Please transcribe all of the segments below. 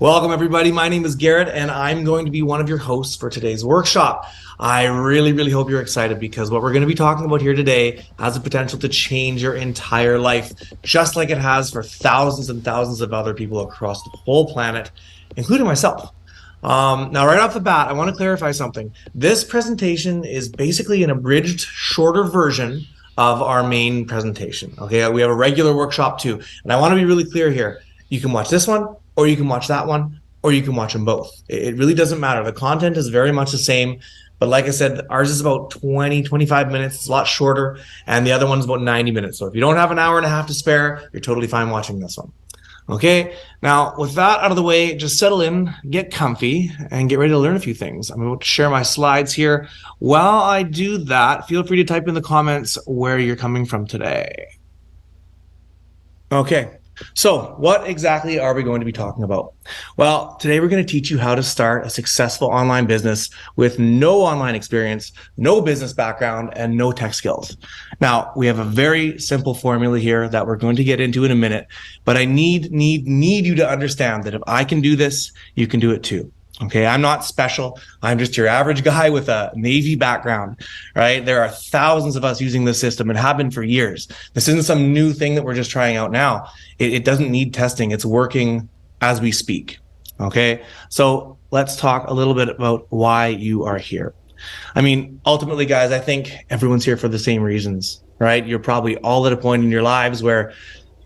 Welcome, everybody. My name is Garrett, and I'm going to be one of your hosts for today's workshop. I really hope you're excited because what we're going to be talking about here today has the potential to change your entire life, just like it has for thousands and thousands of other people across the whole planet, including myself. Now, right off the bat, I want to clarify something. This presentation is basically an abridged, shorter version of our main presentation. Okay, we have a regular workshop too, and I want to be really clear here. You can watch this one, or you can watch that one, or you can watch them both. It really doesn't matter. The content is very much the same, but like I said, ours is about 25 minutes. It's a lot shorter, and the other one's about 90 minutes. So if you don't have an hour and a half to spare, you're totally fine watching this one. Okay, now with that out of the way, just settle in, get comfy, and get ready to learn a few things. I'm about to share my slides here. While I do that, feel free to type in the comments where you're coming from today. Okay. So what exactly are we going to be talking about? Well, today we're going to teach you how to start a successful online business with no online experience, no business background, and no tech skills. Now, we have a very simple formula here that we're going to get into in a minute, but I need you to understand that if I can do this, you can do it too. Okay, I'm not special. I'm just your average guy with a Navy background, right? There are thousands of us using this system and have been for years. This isn't some new thing that we're just trying out now. It doesn't need testing. It's working as we speak. Okay, so let's talk a little bit about why you are here. I mean, ultimately, guys, I think everyone's here for the same reasons, right? You're probably all at a point in your lives where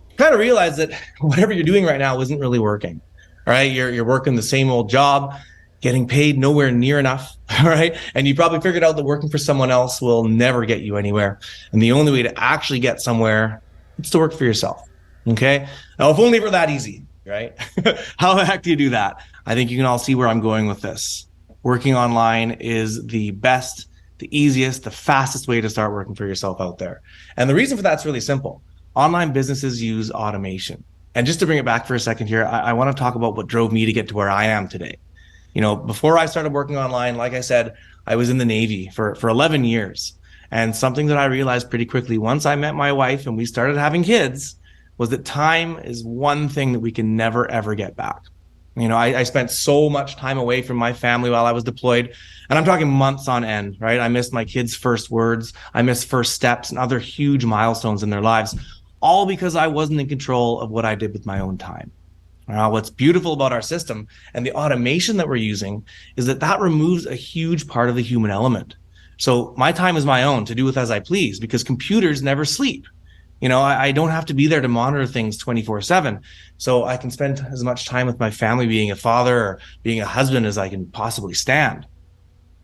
you kind of realize that whatever you're doing right now isn't really working. All right, you're working the same old job, getting paid nowhere near enough, all right? And you probably figured out that working for someone else will never get you anywhere. And the only way to actually get somewhere is to work for yourself, okay? Now, if only it were that easy, right? How the heck do you do that? I think you can all see where I'm going with this. Working online is the best, the easiest, the fastest way to start working for yourself out there. And the reason for that's really simple. Online businesses use automation. And just to bring it back for a second here, I want to talk about what drove me to get to where I am today. You know, before I started working online, like I said, I was in the Navy for 11 years. And something that I realized pretty quickly once I met my wife and we started having kids was that time is one thing that we can never, ever get back. You know, I spent so much time away from my family while I was deployed, and I'm talking months on end, right? I missed my kids' first words. I missed first steps and other huge milestones in their lives, all because I wasn't in control of what I did with my own time. Now, what's beautiful about our system and the automation that we're using is that removes a huge part of the human element. So my time is my own to do with as I please because computers never sleep. You know, I don't have to be there to monitor things 24/7. So I can spend as much time with my family being a father or being a husband as I can possibly stand.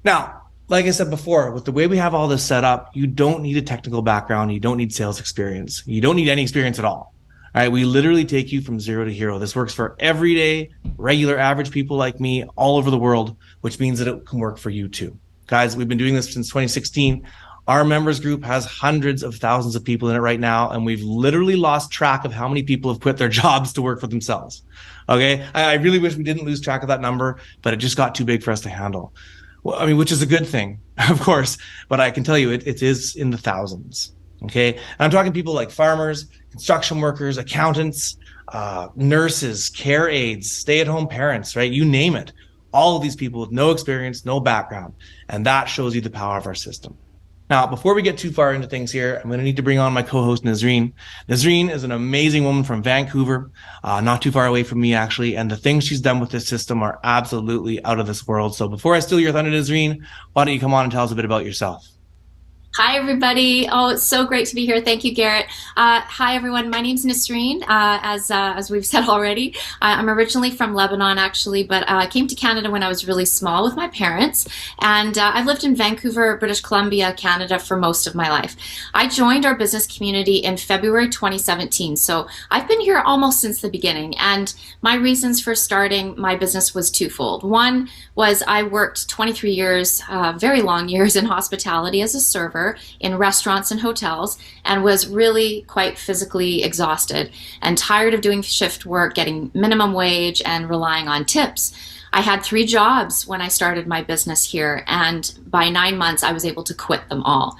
Now, like I said before, with the way we have all this set up, you don't need a technical background. You don't need sales experience. You don't need any experience at all. All right, we literally take you from zero to hero. This works for everyday, regular, average people like me all over the world, which means that it can work for you too. Guys, we've been doing this since 2016. Our members group has hundreds of thousands of people in it right now, and we've literally lost track of how many people have quit their jobs to work for themselves. Okay, I really wish we didn't lose track of that number, but it just got too big for us to handle. Well, I mean, which is a good thing, of course, but I can tell you it is in the thousands. Okay, and I'm talking people like farmers, construction workers, accountants, nurses, care aides, stay-at-home parents, right? You name it. All of these people with no experience, no background, and that shows you the power of our system. Now, before we get too far into things here, I'm going to need to bring on my co-host, Nazreen. Nazreen is an amazing woman from Vancouver, not too far away from me, actually, and the things she's done with this system are absolutely out of this world. So before I steal your thunder, Nazreen, why don't you come on and tell us a bit about yourself? Hi, everybody. Oh, it's so great to be here. Thank you, Garrett. Hi, everyone. My name's Nasreen, as we've said already. I'm originally from Lebanon, actually, but I came to Canada when I was really small with my parents. And I've lived in Vancouver, British Columbia, Canada for most of my life. I joined our business community in February 2017. So I've been here almost since the beginning. And my reasons for starting my business was twofold. One was I worked 23 years, very long years in hospitality as a server in restaurants and hotels, and was really quite physically exhausted and tired of doing shift work, getting minimum wage and relying on tips. I had 3 jobs when I started my business here, and by 9 months, I was able to quit them all.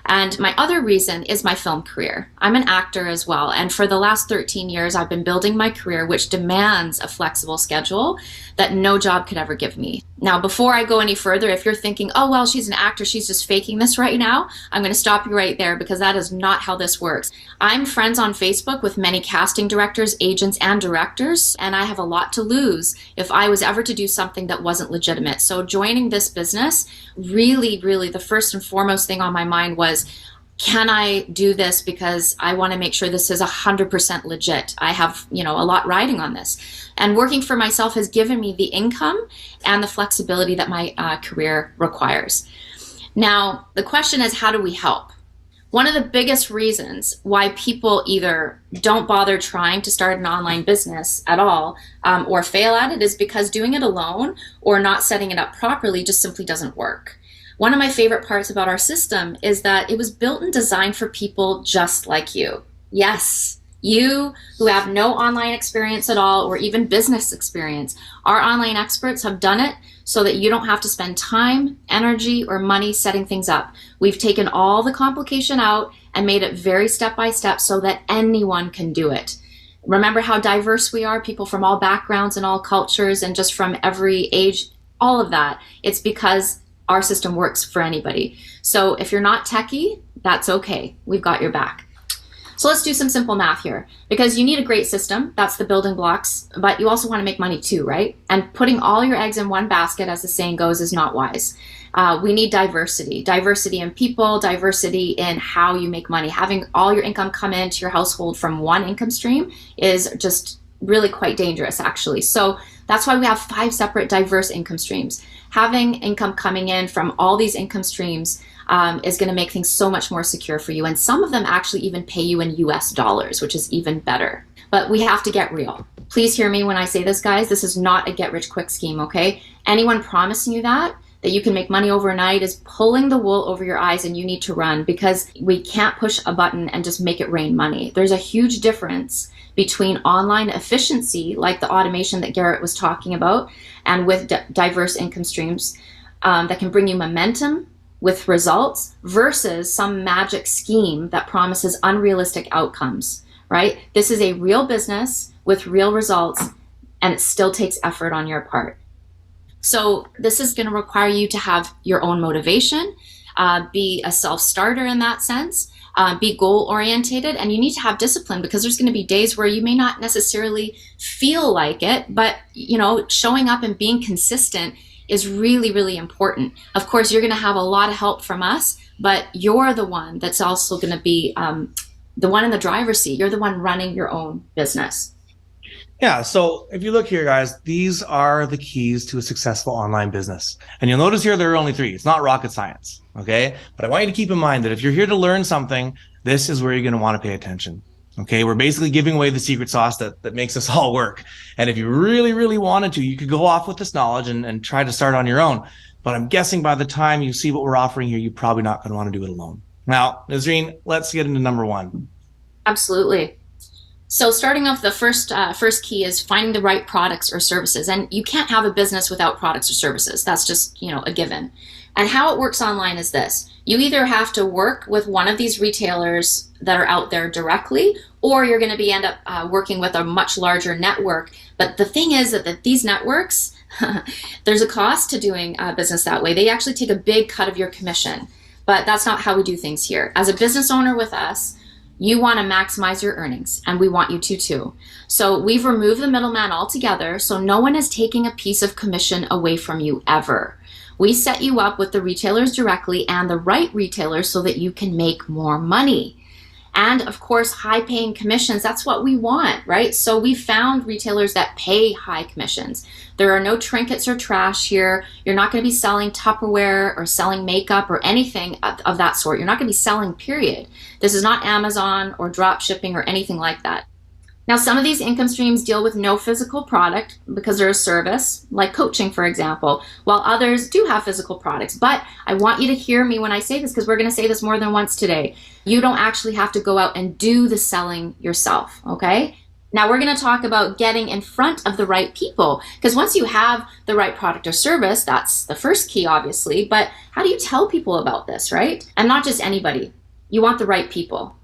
And my other reason is my film career. I'm an actor as well, and for the last 13 years, I've been building my career, which demands a flexible schedule that no job could ever give me. Now, before I go any further, if you're thinking, oh, well, she's an actor, she's just faking this right now, I'm going to stop you right there because that is not how this works. I'm friends on Facebook with many casting directors, agents, and directors, and I have a lot to lose if I was ever to do something that wasn't legitimate. So joining this business, really, the first and foremost thing on my mind was, can I do this because I want to make sure this is 100% legit? I have, a lot riding on this. And working for myself has given me the income and the flexibility that my career requires. Now, the question is, how do we help? One of the biggest reasons why people either don't bother trying to start an online business at all or fail at it is because doing it alone or not setting it up properly just simply doesn't work. One of my favorite parts about our system is that it was built and designed for people just like you. Yes, you who have no online experience at all or even business experience. Our online experts have done it so that you don't have to spend time, energy, or money setting things up. We've taken all the complication out and made it very step by step so that anyone can do it. Remember how diverse we are, people from all backgrounds and all cultures and just from every age, all of that. It's because our system works for anybody. So if you're not techie, that's okay. We've got your back. So let's do some simple math here, because you need a great system. That's the building blocks, but you also want to make money too, right? And putting all your eggs in one basket, as the saying goes, is not wise. We need diversity in people, diversity in how you make money. Having all your income come into your household from one income stream is just really quite dangerous, actually. So that's why we have 5 separate diverse income streams. Having income coming in from all these income streams is going to make things so much more secure for you. And some of them actually even pay you in US dollars, which is even better. But we have to get real. Please hear me when I say this, guys. This is not a get rich quick scheme, okay? Anyone promising you that you can make money overnight is pulling the wool over your eyes, and you need to run, because we can't push a button and just make it rain money. There's a huge difference between online efficiency, like the automation that Garrett was talking about, and with diverse income streams that can bring you momentum with results versus some magic scheme that promises unrealistic outcomes, right? This is a real business with real results, and it still takes effort on your part. So this is going to require you to have your own motivation, be a self-starter in that sense, be goal-orientated, and you need to have discipline, because there's going to be days where you may not necessarily feel like it, but showing up and being consistent is really important. Of course, you're going to have a lot of help from us, but you're the one that's also going to be the one in the driver's seat. You're the one running your own business. Yeah. So if you look here, guys, these are the keys to a successful online business. And you'll notice here, there are only 3. It's not rocket science. Okay. But I want you to keep in mind that if you're here to learn something, this is where you're going to want to pay attention. Okay. We're basically giving away the secret sauce that makes us all work. And if you really wanted to, you could go off with this knowledge and try to start on your own. But I'm guessing by the time you see what we're offering here, you're probably not going to want to do it alone. Now, Nazreen, let's get into number 1. Absolutely. So starting off, the first key is finding the right products or services. And you can't have a business without products or services. That's just, a given. And how it works online is this. You either have to work with one of these retailers that are out there directly, or you're going to end up working with a much larger network. But the thing is that these networks, there's a cost to doing business that way. They actually take a big cut of your commission. But that's not how we do things here. As a business owner with us, you want to maximize your earnings, and we want you to too. So we've removed the middleman altogether, so no one is taking a piece of commission away from you ever. We set you up with the retailers directly and the right retailers so that you can make more money. And of course, high paying commissions, that's what we want, right? So we found retailers that pay high commissions. There are no trinkets or trash here. You're not going to be selling Tupperware or selling makeup or anything of that sort. You're not going to be selling, period. This is not Amazon or drop shipping or anything like that. Now, some of these income streams deal with no physical product because they're a service, like coaching, for example, while others do have physical products. But I want you to hear me when I say this, because we're going to say this more than once today. You don't actually have to go out and do the selling yourself, okay? Now we're going to talk about getting in front of the right people, because once you have the right product or service, that's the first key, obviously, but how do you tell people about this, right? And not just anybody. You want the right people.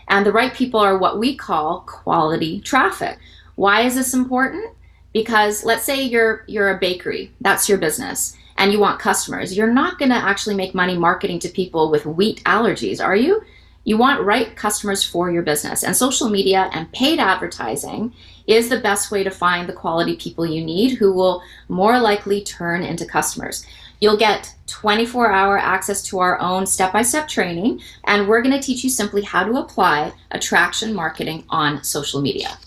And the right people are what we call quality traffic. Why is this important? Because let's say you're a bakery, that's your business, and you want customers. You're not going to actually make money marketing to people with wheat allergies, are you? You want right customers for your business, and social media and paid advertising is the best way to find the quality people you need who will more likely turn into customers. You'll get 24-hour access to our own step-by-step training, and we're going to teach you simply how to apply attraction marketing on social media.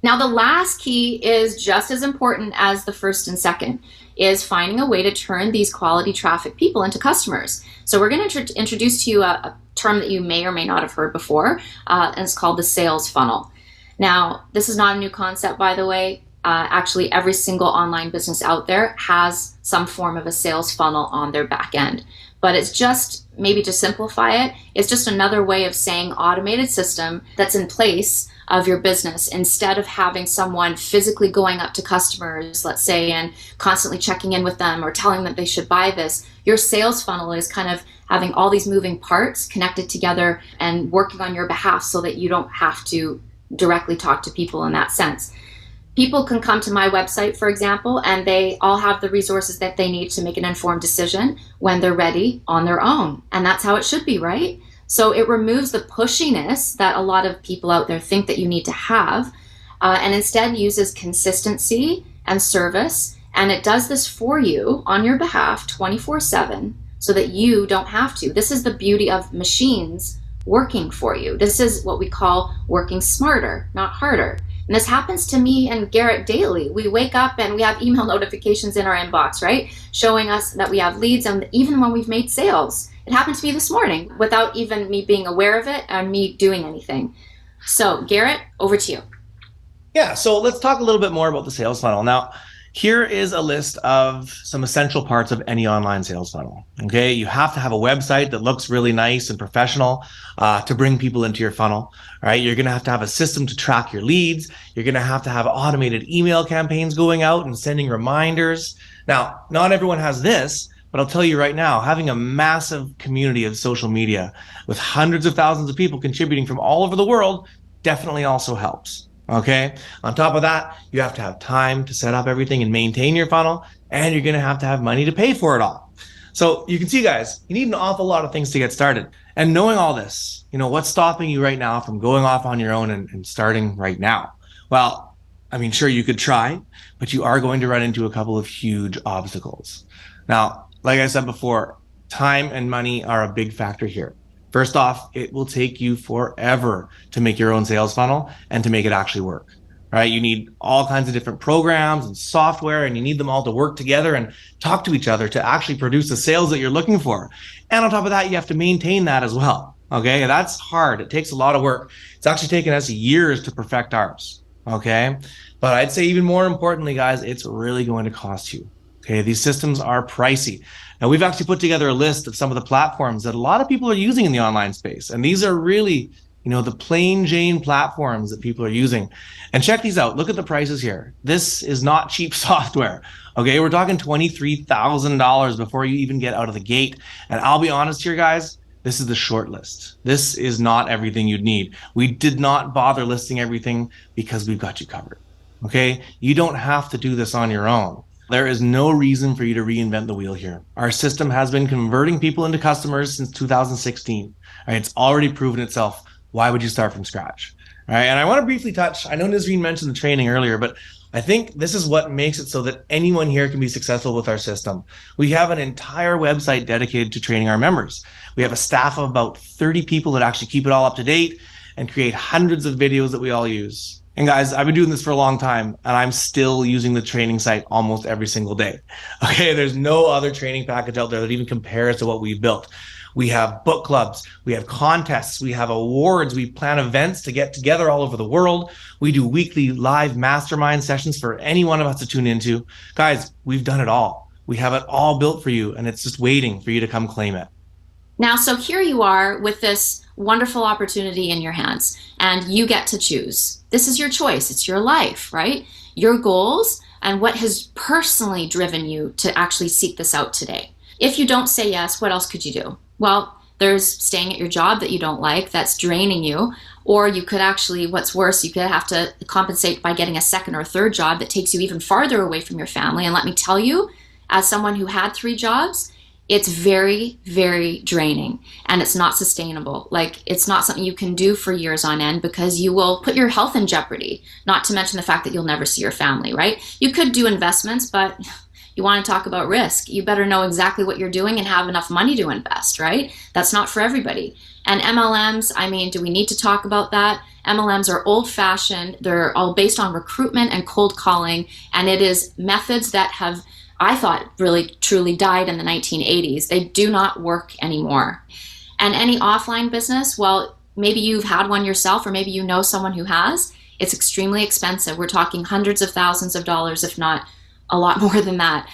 Now, the last key is just as important as the first and second, is finding a way to turn these quality traffic people into customers. So we're going to introduce to you a term that you may or may not have heard before, and it's called the sales funnel. Now, this is not a new concept, by the way. Actually, every single online business out there has some form of a sales funnel on their back end. But it's just, maybe to simplify it, it's just another way of saying automated system that's in place of your business, instead of having someone physically going up to customers, let's say, and constantly checking in with them or telling them they should buy this. Your sales funnel is kind of having all these moving parts connected together and working on your behalf so that you don't have to directly talk to people in that sense. People can come to my website, for example, and they all have the resources that they need to make an informed decision when they're ready on their own. And that's how it should be, right? So it removes the pushiness that a lot of people out there think that you need to have, and instead uses consistency and service. And it does this for you on your behalf 24/7 so that you don't have to. This is the beauty of machines working for you. This is what we call working smarter, not harder. And this happens to me and Garrett daily. We wake up and we have email notifications in our inbox, right? Showing us that we have leads, and even when we've made sales. It happened to me this morning without even me being aware of it and me doing anything. So Garrett, over to you. Yeah, so let's talk a little bit more about the sales funnel. Now, here is a list of some essential parts of any online sales funnel. Okay, you have to have a website that looks really nice and professional to bring people into your funnel. All right, you're going to have a system to track your leads. You're going to have automated email campaigns going out and sending reminders. Now, not everyone has this, but I'll tell you right now, having a massive community of social media with hundreds of thousands of people contributing from all over the world definitely also helps. Okay. On top of that, you have to have time to set up everything and maintain your funnel, and you're going to have money to pay for it all. So you can see, guys, you need an awful lot of things to get started. And knowing all this, what's stopping you right now from going off on your own and starting right now? Well, I mean, sure, you could try, but you are going to run into a couple of huge obstacles. Now, like I said before, time and money are a big factor here. First off, it will take you forever to make your own sales funnel and to make it actually work, right? You need all kinds of different programs and software, and you need them all to work together and talk to each other to actually produce the sales that you're looking for. And on top of that, you have to maintain that as well. Okay, that's hard. It takes a lot of work. It's actually taken us years to perfect ours. Okay, but I'd say even more importantly, guys, it's really going to cost you. Okay, these systems are pricey. Now, we've actually put together a list of some of the platforms that a lot of people are using in the online space. And these are really, the plain Jane platforms that people are using. And check these out. Look at the prices here. This is not cheap software. Okay, we're talking $23,000 before you even get out of the gate. And I'll be honest here, guys, this is the short list. This is not everything you'd need. We did not bother listing everything because we've got you covered. Okay, you don't have to do this on your own. There is no reason for you to reinvent the wheel here. Our system has been converting people into customers since 2016. Right? It's already proven itself. Why would you start from scratch? All right, and I want to briefly touch, I know Nazreen mentioned the training earlier, but I think this is what makes it so that anyone here can be successful with our system. We have an entire website dedicated to training our members. We have a staff of about 30 people that actually keep it all up to date and create hundreds of videos that we all use. And guys, I've been doing this for a long time, and I'm still using the training site almost every single day. Okay, there's no other training package out there that even compares to what we've built. We have book clubs, we have contests, we have awards, we plan events to get together all over the world. We do weekly live mastermind sessions for any one of us to tune into. Guys, we've done it all. We have it all built for you, and it's just waiting for you to come claim it. Now, so here you are with this wonderful opportunity in your hands, and you get to choose. This is your choice. It's your life, right? Your goals and what has personally driven you to actually seek this out today. If you don't say yes, what else could you do? Well, there's staying at your job that you don't like, that's draining you. Or you could actually, what's worse, you could have to compensate by getting a second or third job that takes you even farther away from your family. And let me tell you, as someone who had 3 jobs, it's very, very draining, and it's not sustainable. Like, it's not something you can do for years on end, because you will put your health in jeopardy, not to mention the fact that you'll never see your family, right? You could do investments, but you want to talk about risk. You better know exactly what you're doing and have enough money to invest, right? That's not for everybody. And MLMs, I mean, do we need to talk about that? MLMs are old-fashioned. They're all based on recruitment and cold calling, and it is methods that have, I thought, really truly died in the 1980s. They do not work anymore. And any offline business, well, maybe you've had one yourself, or maybe you know someone who has. It's extremely expensive. We're talking hundreds of thousands of dollars, if not a lot more than that.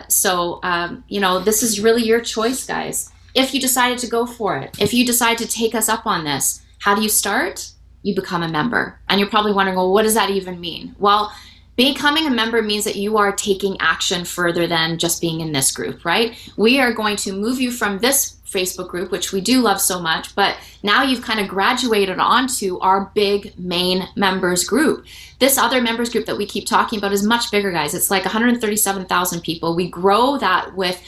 This is really your choice, guys. If you decided to go for it, if you decide to take us up on this, how do you start? You become a member. And you're probably wondering, well, what does that even mean? Well, becoming a member means that you are taking action further than just being in this group, right? We are going to move you from this Facebook group, which we do love so much, but now you've kind of graduated onto our big main members group. This other members group that we keep talking about is much bigger, guys. It's like 137,000 people. We grow that with,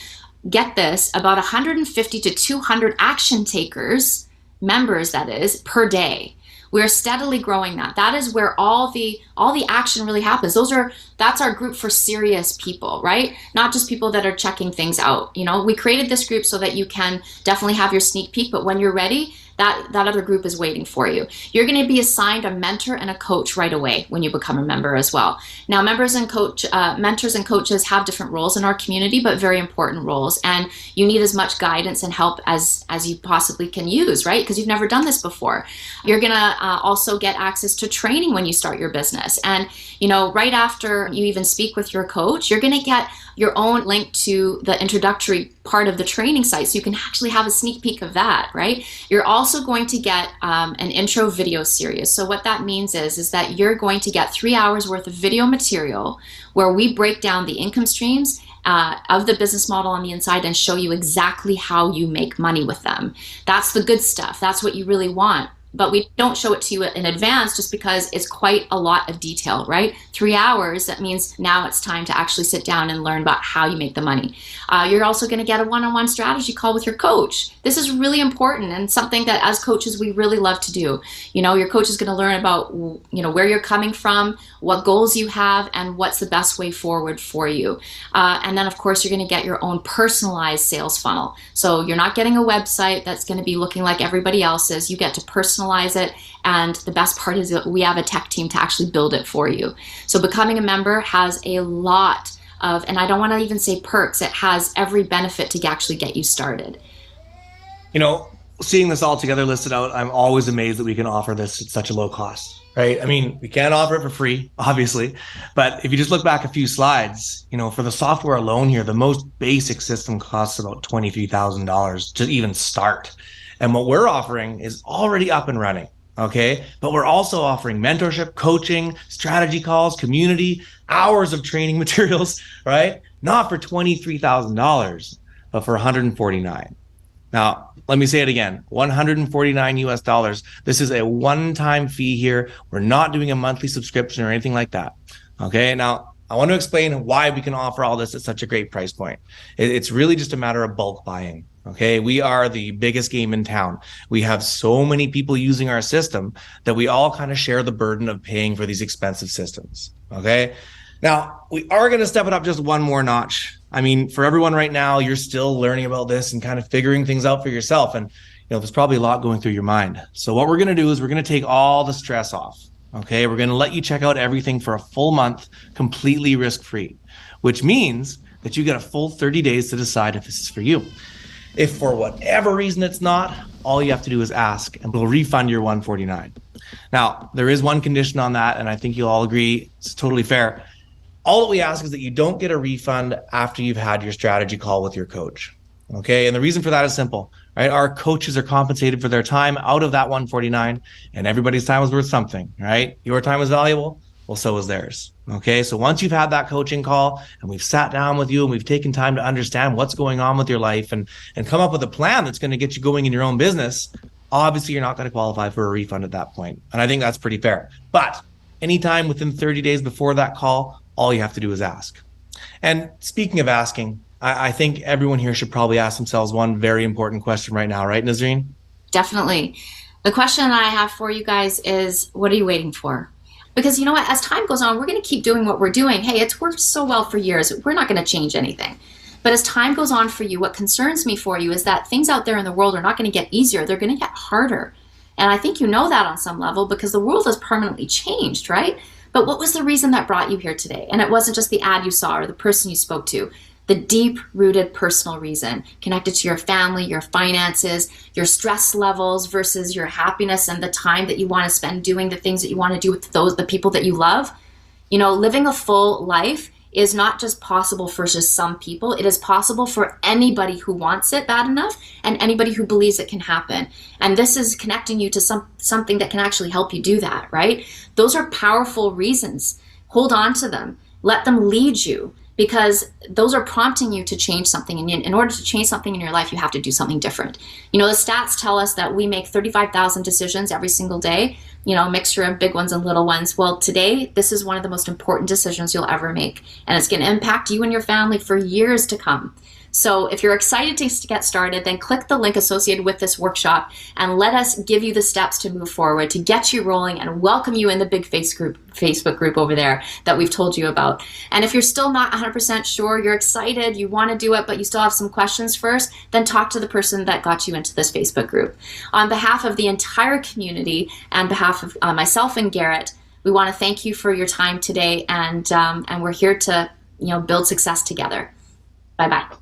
get this, about 150 to 200 action takers, members that is, per day. We're steadily growing that. That is where all the action really happens. That's our group for serious people, right? Not just people that are checking things out. You know, we created this group so that you can definitely have your sneak peek, but when you're ready, that other group is waiting for you. You're going to be assigned a mentor and a coach right away when you become a member as well. Now, mentors and coaches have different roles in our community, but very important roles. And you need as much guidance and help as you possibly can use, right? Because you've never done this before. You're going to also get access to training when you start your business. And, right after you even speak with your coach, you're going to get your own link to the introductory part of the training site, so you can actually have a sneak peek of that, right? You're also going to get an intro video series. So what that means is that you're going to get 3 hours worth of video material where we break down the income streams of the business model on the inside and show you exactly how you make money with them. That's the good stuff. That's what you really want. But we don't show it to you in advance just because it's quite a lot of detail, right? 3 hours, that means now it's time to actually sit down and learn about how you make the money. You're also going to get a one-on-one strategy call with your coach. This is really important and something that as coaches we really love to do. Your coach is going to learn about where you're coming from, what goals you have, and what's the best way forward for you. And then of course you're going to get your own personalized sales funnel. So you're not getting a website that's going to be looking like everybody else's. You get to personalize it, and the best part is that we have a tech team to actually build it for you. So becoming a member has a lot of, and I don't want to even say perks, it has every benefit to actually get you started. Seeing this all together listed out, I'm always amazed that we can offer this at such a low cost, right? I mean, we can't offer it for free, obviously, but if you just look back a few slides, for the software alone here, the most basic system costs about $23,000 to even start. And what we're offering is already up and running, okay? But we're also offering mentorship, coaching, strategy calls, community, hours of training materials, right? Not for $23,000, but for $149,000. Now, let me say it again, $149 US. This is a one-time fee here. We're not doing a monthly subscription or anything like that, okay? Now, I want to explain why we can offer all this at such a great price point. It's really just a matter of bulk buying. Okay, we are the biggest game in town. We have so many people using our system that we all kind of share the burden of paying for these expensive systems. Okay, now we are going to step it up just one more notch. I mean, for everyone right now, you're still learning about this and kind of figuring things out for yourself. And there's probably a lot going through your mind. So what we're going to do is we're going to take all the stress off. Okay, we're going to let you check out everything for a full month, completely risk-free, which means that you get a full 30 days to decide if this is for you. If for whatever reason it's not, all you have to do is ask and we'll refund your $149. Now, there is one condition on that, and I think you'll all agree it's totally fair. All that we ask is that you don't get a refund after you've had your strategy call with your coach. Okay. And the reason for that is simple, right? Our coaches are compensated for their time out of that 149, and everybody's time is worth something, right? Your time is valuable. Well, so is theirs. Okay. So once you've had that coaching call and we've sat down with you and we've taken time to understand what's going on with your life and come up with a plan that's going to get you going in your own business, obviously you're not going to qualify for a refund at that point. And I think that's pretty fair. But anytime within 30 days before that call, all you have to do is ask. And speaking of asking, I think everyone here should probably ask themselves one very important question right now, right, Nazreen? Definitely. The question that I have for you guys is, what are you waiting for? Because you know what, as time goes on, we're going to keep doing what we're doing. Hey, it's worked so well for years. We're not going to change anything. But as time goes on for you, what concerns me for you is that things out there in the world are not going to get easier. They're going to get harder. And I think you know that on some level because the world has permanently changed, right? But what was the reason that brought you here today? And it wasn't just the ad you saw or the person you spoke to. The deep-rooted personal reason connected to your family, your finances, your stress levels versus your happiness and the time that you want to spend doing the things that you want to do with the people that you love. You know, living a full life is not just possible for just some people. It is possible for anybody who wants it bad enough and anybody who believes it can happen. And this is connecting you to something that can actually help you do that, right? Those are powerful reasons. Hold on to them. Let them lead you, because those are prompting you to change something. And in order to change something in your life, you have to do something different. You know, the stats tell us that we make 35,000 decisions every single day, you know, a mixture of big ones and little ones. Well, today, this is one of the most important decisions you'll ever make. And it's going to impact you and your family for years to come. So if you're excited to get started, then click the link associated with this workshop and let us give you the steps to move forward, to get you rolling and welcome you in the big Facebook group over there that we've told you about. And if you're still not 100% sure, you're excited, you want to do it, but you still have some questions first, then talk to the person that got you into this Facebook group. On behalf of the entire community and behalf of myself and Garrett, we want to thank you for your time today, and we're here to, you know, build success together. Bye-bye.